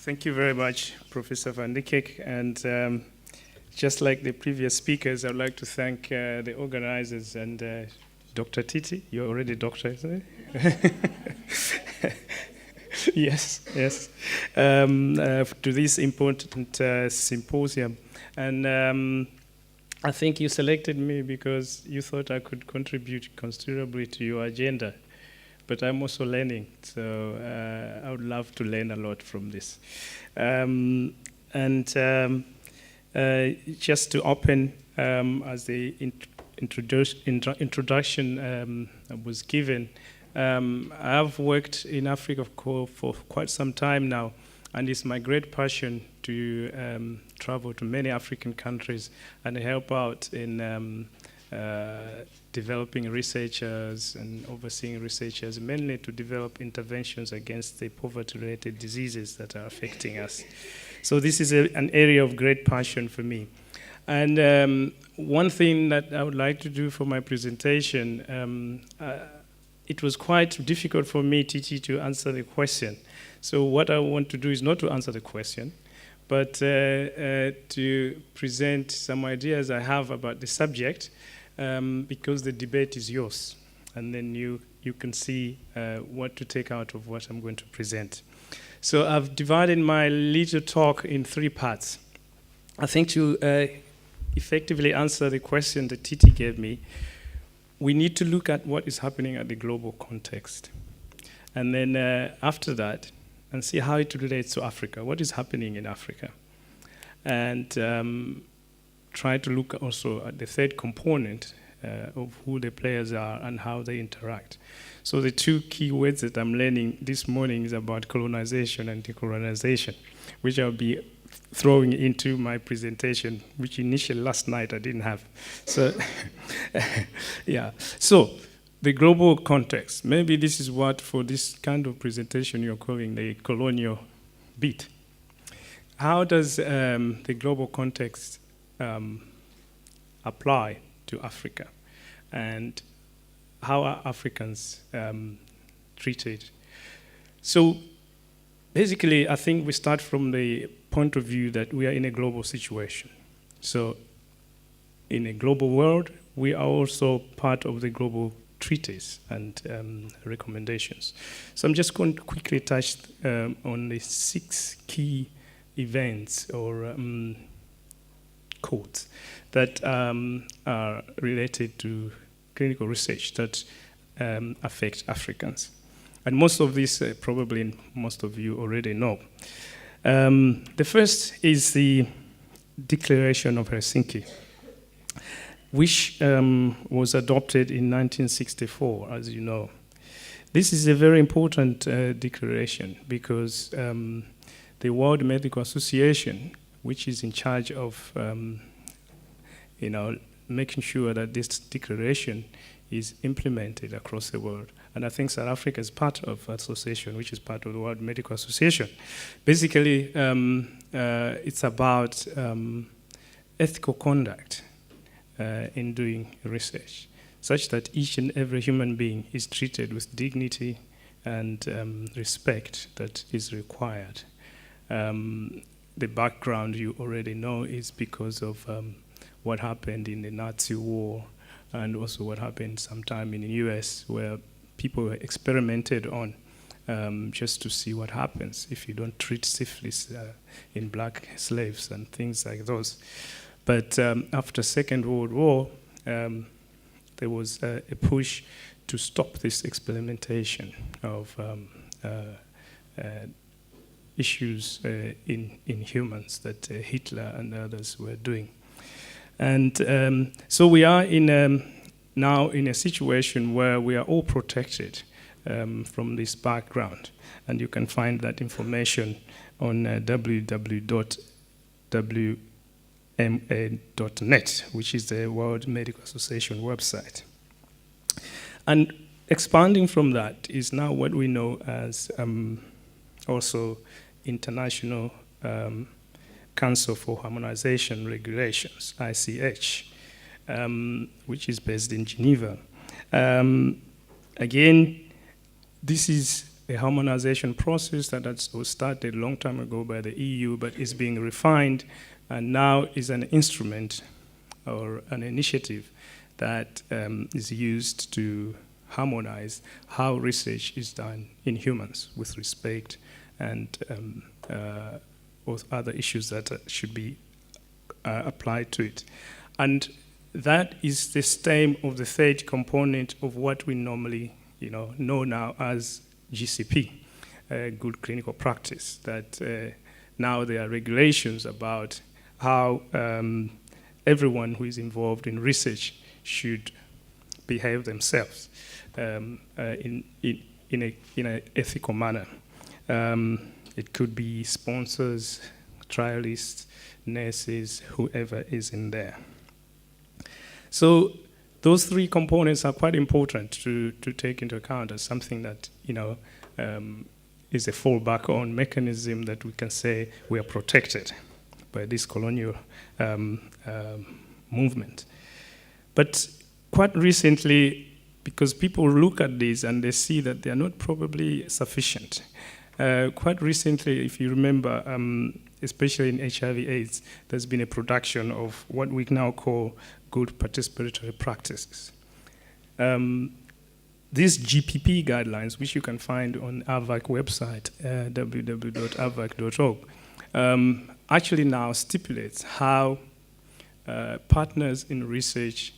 Thank you very much, Professor Van de Kek. And just like the previous speakers, I'd like to thank the organizers and Dr. Titi. You're already doctor, isn't it? Yes, yes. To this important symposium. And I think you selected me because you thought I could contribute considerably to your agenda. But I'm also learning, so I would love to learn a lot from this. Just to open, as the introduction was given, I've worked in Africa for quite some time now, and it's my great passion to travel to many African countries and help out in developing researchers and overseeing researchers, mainly to develop interventions against the poverty-related diseases that are affecting us. So this is an area of great passion for me. And one thing that I would like to do for my presentation, it was quite difficult for me, Titi, to answer the question. So what I want to do is not to answer the question, but to present some ideas I have about the subject, because the debate is yours, and then you can see what to take out of what I'm going to present. So I've divided my little talk in 3 parts. I think to effectively answer the question that Titi gave me, we need to look at what is happening at the global context. And then after that, and see how it relates to Africa, what is happening in Africa. And try to look also at the third component of who the players are and how they interact. So the 2 key words that I'm learning this morning is about colonization and decolonization, which I'll be throwing into my presentation, which initially last night I didn't have. So, yeah. So the global context, maybe this is what for this kind of presentation you're calling the colonial bit. How does the global context apply to Africa, and how are Africans treated? So basically, I think we start from the point of view that we are in a global situation. So in a global world, we are also part of the global treaties and recommendations. So I'm just going to quickly touch on the 6 key events or codes that are related to clinical research that affect Africans. And most of these, probably most of you already know. The first is the Declaration of Helsinki, which was adopted in 1964, as you know. This is a very important declaration because the World Medical Association, which is in charge of making sure that this declaration is implemented across the world. And I think South Africa is part of the association, which is part of the World Medical Association. Basically, it's about ethical conduct in doing research, such that each and every human being is treated with dignity and respect that is required. The background you already know is because of what happened in the Nazi war, and also what happened sometime in the US, where people were experimented on just to see what happens if you don't treat syphilis in black slaves and things like those. But after Second World War, there was a push to stop this experimentation of issues in humans that Hitler and others were doing. And so we are now in a situation where we are all protected from this background. And you can find that information on www.wma.net, which is the World Medical Association website. And expanding from that is now what we know as also International Council for Harmonization Regulations, ICH, which is based in Geneva. Again, this is a harmonization process that was started a long time ago by the EU, but is being refined, and now is an instrument or an initiative that is used to harmonize how research is done in humans with respect and other issues that should be applied to it. And that is the stem of the third component of what we normally know now as GCP, good clinical practice, that now there are regulations about how everyone who is involved in research should behave themselves in an ethical manner. It could be sponsors, trialists, nurses, whoever is in there. So those three components are quite important to take into account as something that is a fallback on mechanism that we can say we are protected by this colonial movement. But quite recently, because people look at this and they see that they are not probably sufficient. Quite recently, if you remember, especially in HIV/AIDS, there's been a production of what we now call good participatory practices. These GPP guidelines, which you can find on AVAC website, www.avac.org, actually now stipulates how partners in research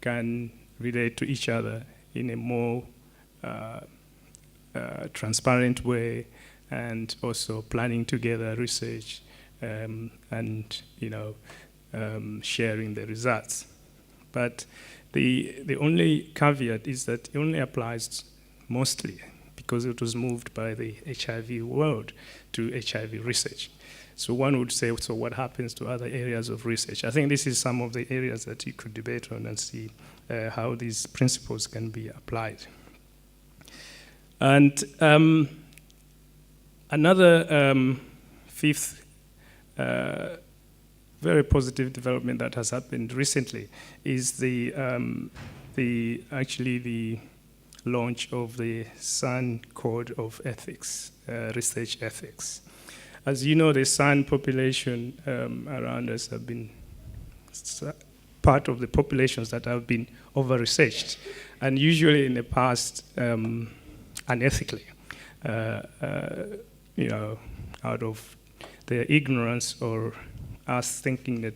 can relate to each other in a more transparent way, and also planning together research and sharing the results. But the only caveat is that it only applies mostly because it was moved by the HIV world to HIV research. So one would say, so what happens to other areas of research? I think this is some of the areas that you could debate on and see how these principles can be applied. And another fifth very positive development that has happened recently is the launch of the SAN Code of Ethics, Research Ethics. As you know, the SAN population around us have been part of the populations that have been over-researched, and usually in the past, unethically, out of their ignorance or us thinking that,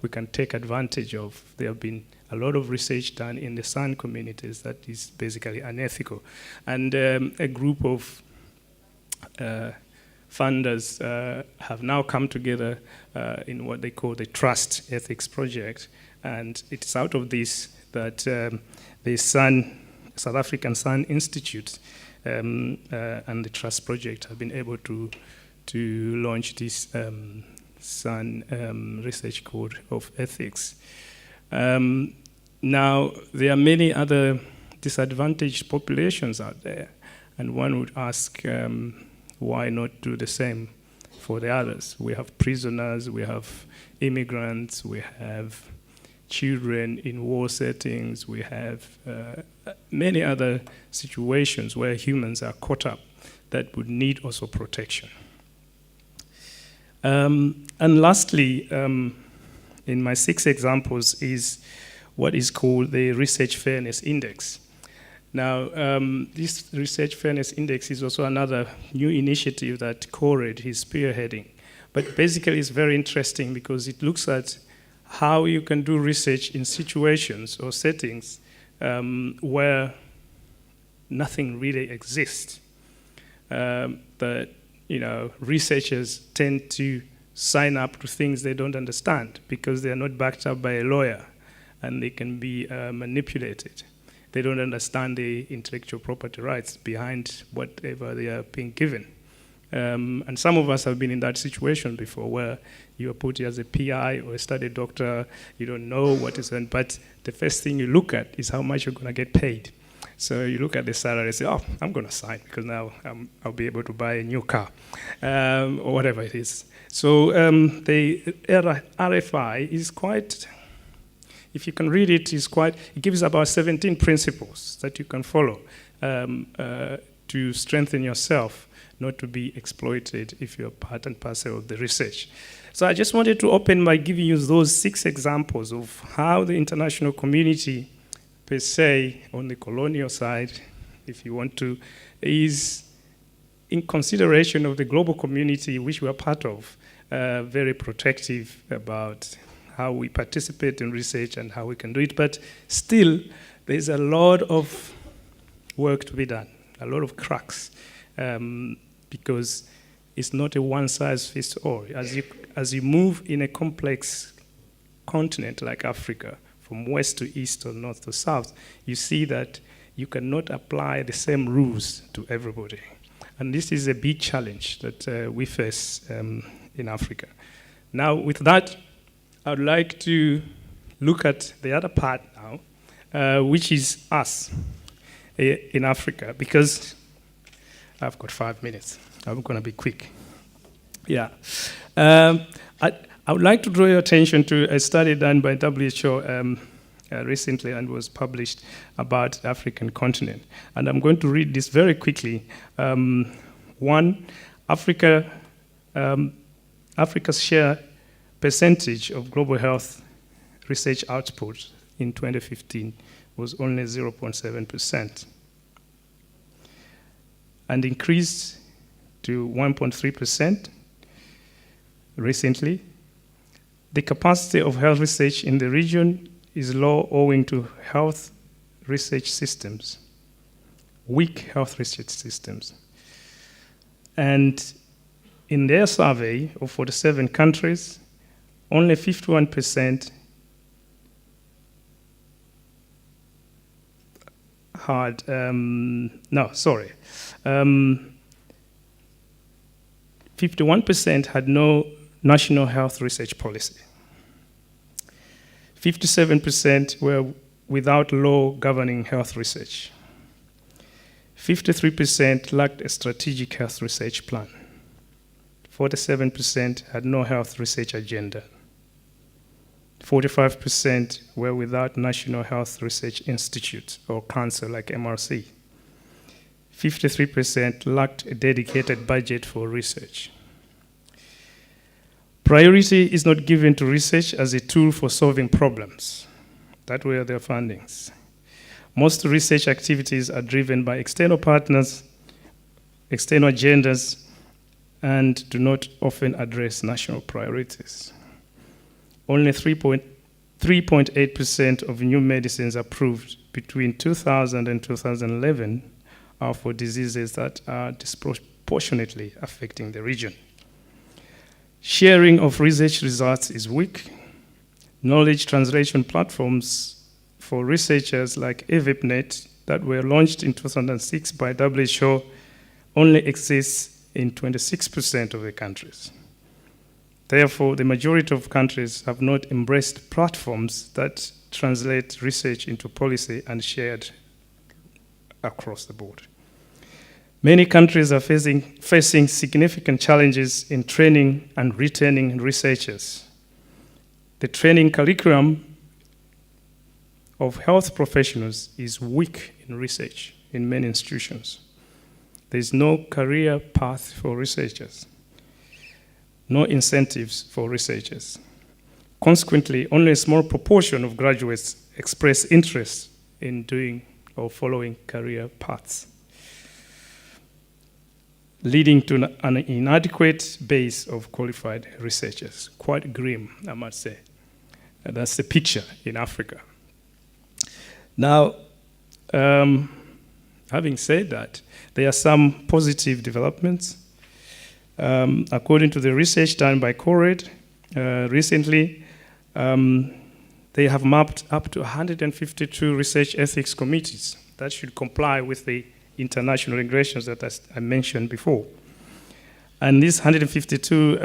we can take advantage of. There have been a lot of research done in the SAN communities that is basically unethical. And a group of funders have now come together in what they call the Trust Ethics Project. And it's out of this that the South African SAN Institute and the Trust Project have been able to launch this SAN Research Code of Ethics. Now, there are many other disadvantaged populations out there, and one would ask, why not do the same for the others? We have prisoners, we have immigrants, we have children in war settings, we have many other situations where humans are caught up that would need also protection. And lastly, in my 6 examples is what is called the Research Fairness Index. Now, this Research Fairness Index is also another new initiative that Cored is spearheading. But basically it's very interesting because it looks at how you can do research in situations or settings where nothing really exists. But researchers tend to sign up to things they don't understand because they are not backed up by a lawyer and they can be manipulated. They don't understand the intellectual property rights behind whatever they are being given. And some of us have been in that situation before where you are put as a PI or a study doctor, you don't know what is on, but the first thing you look at is how much you're going to get paid. So you look at the salary and say, oh, I'm going to sign because now I'll be able to buy a new car or whatever it is. So the RFI is quite, if you can read it, it gives about 17 principles that you can follow to to strengthen yourself, not to be exploited if you're part and parcel of the research. So I just wanted to open by giving you those 6 examples of how the international community, per se, on the colonial side, if you want to, is in consideration of the global community which we are part of, very protective about how we participate in research and how we can do it. But still, there's a lot of work to be done, a lot of cracks, because it's not a one-size-fits-all. As you move in a complex continent like Africa, from west to east or north to south, you see that you cannot apply the same rules to everybody. And this is a big challenge that we face in Africa. Now, with that, I'd like to look at the other part now, which is us in Africa, because I've got 5 minutes. I'm going to be quick. Yeah. I would like to draw your attention to a study done by WHO recently and was published about the African continent. And I'm going to read this very quickly. One, Africa's share percentage of global health research output in 2015 was only 0.7% and increased to 1.3% recently. The capacity of health research in the region is low owing to health research systems, weak health research systems. And in their survey of 47 countries, only 51% had, 51% had no national health research policy. 57% were without law governing health research. 53% lacked a strategic health research plan. 47% had no health research agenda. 45% were without National Health Research Institute or Council like MRC. 53% lacked a dedicated budget for research. Priority is not given to research as a tool for solving problems. That were their findings. Most research activities are driven by external partners, external agendas, and do not often address national priorities. Only 3.8% of new medicines approved between 2000 and 2011 are for diseases that are disproportionately affecting the region. Sharing of research results is weak. Knowledge translation platforms for researchers like EVIPNet that were launched in 2006 by WHO only exists in 26% of the countries. Therefore, the majority of countries have not embraced platforms that translate research into policy and shared across the board. Many countries are facing significant challenges in training and retaining researchers. The training curriculum of health professionals is weak in research in many institutions. There is no career path for researchers, no incentives for researchers. Consequently, only a small proportion of graduates express interest in doing or following career paths, leading to an inadequate base of qualified researchers. Quite grim, I must say. And that's the picture in Africa. Now, having said that, there are some positive developments. According to the research done by CORED recently, they have mapped up to 152 research ethics committees that should comply with the international regulations that I mentioned before. And these 152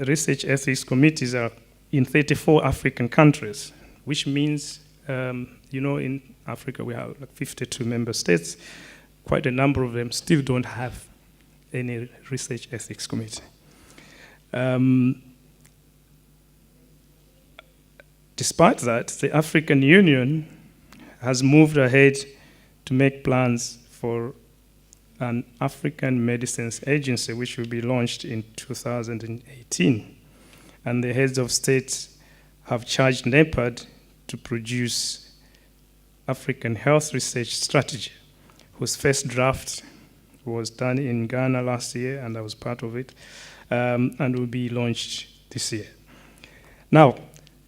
research ethics committees are in 34 African countries, which means, in Africa we have like 52 member states. Quite a number of them still don't have any research ethics committee. Despite that, the African Union has moved ahead to make plans for an African Medicines Agency, which will be launched in 2018. And the heads of states have charged NEPAD to produce African health research strategy, whose first draft was done in Ghana last year, and I was part of it, and will be launched this year. Now,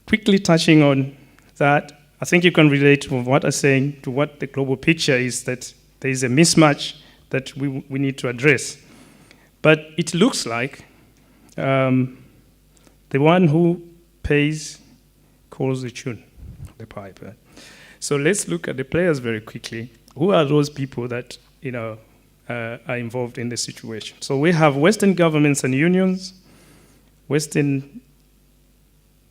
quickly touching on that, I think you can relate to what I'm saying to what the global picture is, that there is a mismatch that we need to address. But it looks like the one who pays calls the tune, the piper. So let's look at the players very quickly. Who are those people that are involved in the situation? So we have Western governments and unions, Western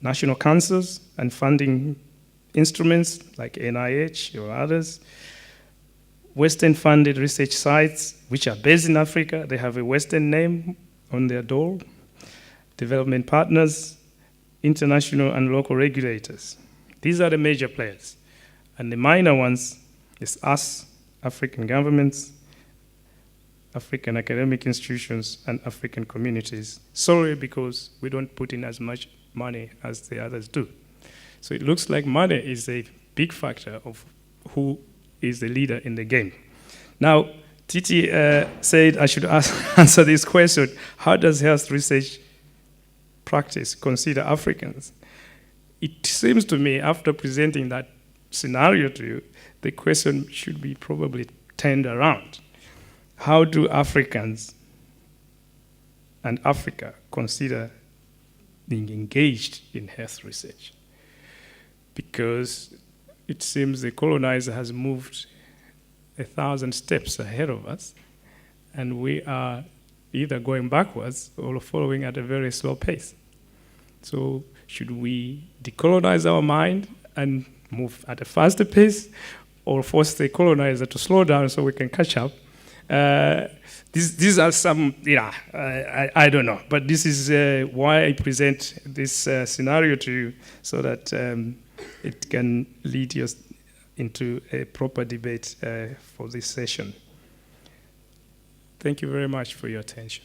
national councils and funding instruments like NIH or others, Western-funded research sites which are based in Africa. They have a Western name on their door, development partners, international and local regulators. These are the major players. And the minor ones is us, African governments, African academic institutions, and African communities, solely because we don't put in as much money as the others do. So it looks like money is a big factor of who is the leader in the game. Now, Titi said I should answer this question: how does health research practice consider Africans? It seems to me, after presenting that scenario to you, the question should be probably turned around. How do Africans and Africa consider being engaged in health research? Because it seems the colonizer has moved 1,000 steps ahead of us, and we are either going backwards or following at a very slow pace. So should we decolonize our mind and move at a faster pace, or force the colonizer to slow down so we can catch up? These are some, I don't know. But this is why I present this scenario to you, so that it can lead you into a proper debate for this session. Thank you very much for your attention.